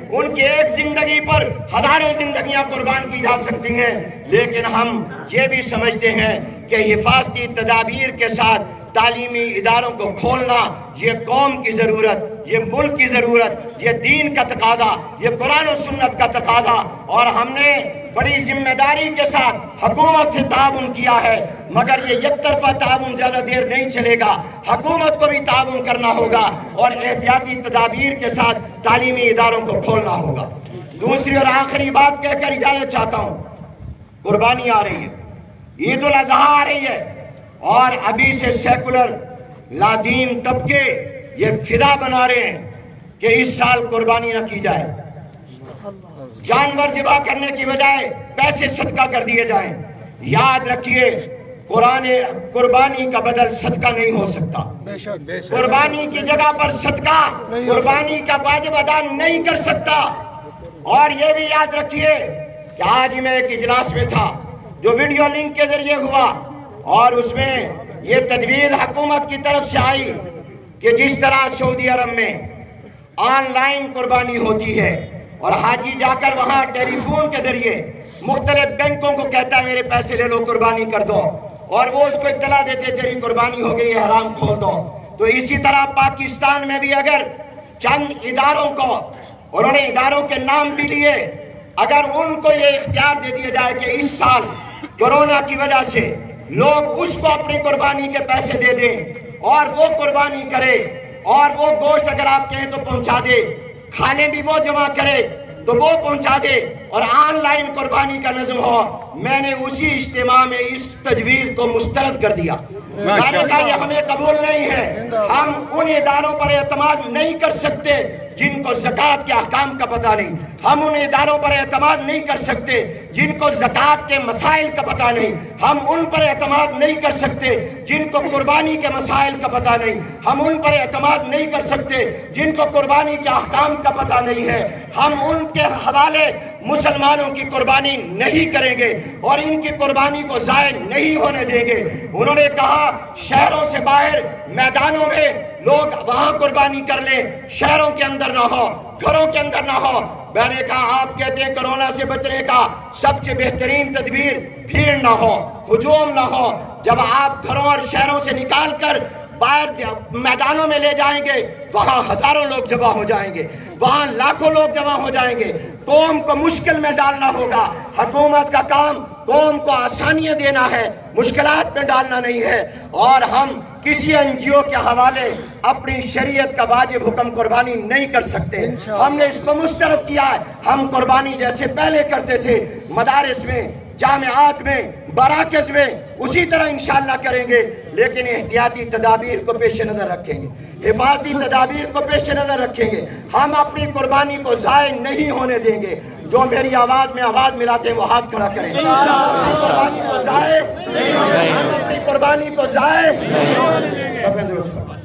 ان کی ایک زندگی پر ہزاروں زندگیاں قربان کی جا سکتی ہیں، لیکن ہم یہ بھی سمجھتے ہیں کہ حفاظتی تدابیر کے ساتھ تعلیمی اداروں کو کھولنا یہ قوم کی ضرورت، یہ ملک کی ضرورت، یہ دین کا تقاضا، یہ قرآن و سنت کا تقاضا، اور ہم نے بڑی ذمہ داری کے ساتھ حکومت سے تعاون کیا ہے، مگر یہ یک طرفہ تعاون زیادہ دیر نہیں چلے گا، حکومت کو بھی تعاون کرنا ہوگا اور احتیاطی تدابیر کے ساتھ تعلیمی اداروں کو کھولنا ہوگا۔ دوسری اور آخری بات کہہ کر اجازت چاہتا ہوں، قربانی آ رہی ہے، عید الاضحیٰ آ رہی ہے، اور ابھی سے سیکولر لادین طبقے یہ فدا بنا رہے ہیں کہ اس سال قربانی نہ کی جائے، جانور ذبح کرنے کی بجائے پیسے صدقہ کر دیے جائیں۔ یاد رکھیے، قربانی کا بدل صدقہ نہیں ہو سکتا، قربانی کی جگہ پر صدقہ قربانی کا واجب ادا نہیں کر سکتا۔ اور یہ بھی یاد رکھیے کہ آج میں ایک اجلاس میں تھا جو ویڈیو لنک کے ذریعے ہوا، اور اس میں یہ تجویز حکومت کی طرف سے آئی کہ جس طرح سعودی عرب میں آن لائن قربانی ہوتی ہے اور حاجی جا کر وہاں ٹیلی فون کے ذریعے مختلف بینکوں کو کہتا ہے میرے پیسے لے لو، قربانی کر دو، اور وہ اس کو اطلاع دیتے تیری قربانی ہو گئی، احرام کھول دو، تو اسی طرح پاکستان میں بھی اگر چند اداروں کو، انہوں نے اداروں کے نام بھی لیے، اگر ان کو یہ اختیار دے دیا جائے کہ اس سال کورونا کی وجہ سے لوگ اس کو اپنی قربانی کے پیسے دے دیں اور وہ قربانی کرے، اور وہ گوشت اگر آپ کہیں تو پہنچا دے، کھانے بھی وہ جمع کرے تو وہ پہنچا دے، اور آن لائن قربانی کا نظم ہو، میں نے اسی اجتماع میں اس تجویز کو مسترد کر دیا۔ میں نے کہا یہ ہمیں قبول نہیں ہے، ہم ان اداروں پر اعتماد نہیں کر سکتے جن کو زکوٰۃ کے احکام کا پتہ نہیں، ہم ان اداروں پر اعتماد نہیں کر سکتے جن کو زکوٰۃ کے مسائل کا پتہ نہیں، ہم ان پر اعتماد نہیں کر سکتے جن کو قربانی کے مسائل کا پتہ نہیں، ہم ان پر اعتماد نہیں کر سکتے جن کو قربانی کے احکام کا پتہ نہیں ہے، ہم ان کے حوالے مسلمانوں کی قربانی نہیں کریں گے اور ان کی قربانی کو ضائع نہیں ہونے دیں گے۔ انہوں نے کہا شہروں سے باہر میدانوں میں لوگ وہاں قربانی کر لیں، شہروں کے اندر نہ ہو، گھروں کے اندر نہ ہو۔ میں نے کہا آپ کہتے ہیں کرونا سے بچنے کا سب سے بہترین تدبیر بھیڑ نہ ہو، ہجوم نہ ہو۔ جب آپ گھروں اور شہروں سے نکال کر باہر میدانوں میں لے جائیں گے، وہاں ہزاروں لوگ جمع ہو جائیں گے، وہاں لاکھوں لوگ جمع ہو جائیں گے، قوم کو مشکل میں ڈالنا ہوگا۔ حکومت کا کام قوم کو آسانیاں دینا ہے، مشکلات میں ڈالنا نہیں ہے، اور ہم کسی این جی او کے حوالے اپنی شریعت کا واجب حکم قربانی نہیں کر سکتے۔ ہم نے اس کو مسترد کیا ہے، ہم قربانی جیسے پہلے کرتے تھے مدارس میں، جامعات میں، مراکز میں، اسی طرح انشاءاللہ کریں گے، لیکن احتیاطی تدابیر کو پیش نظر رکھیں گے، حفاظتی تدابیر کو پیش نظر رکھیں گے، ہم اپنی قربانی کو ضائع نہیں ہونے دیں گے۔ جو میری آواز میں آواز ملاتے ہیں وہ ہاتھ کھڑا کریں، قربانی کو ضائع، ہم اپنی قربانی کو ضائع، سب درست۔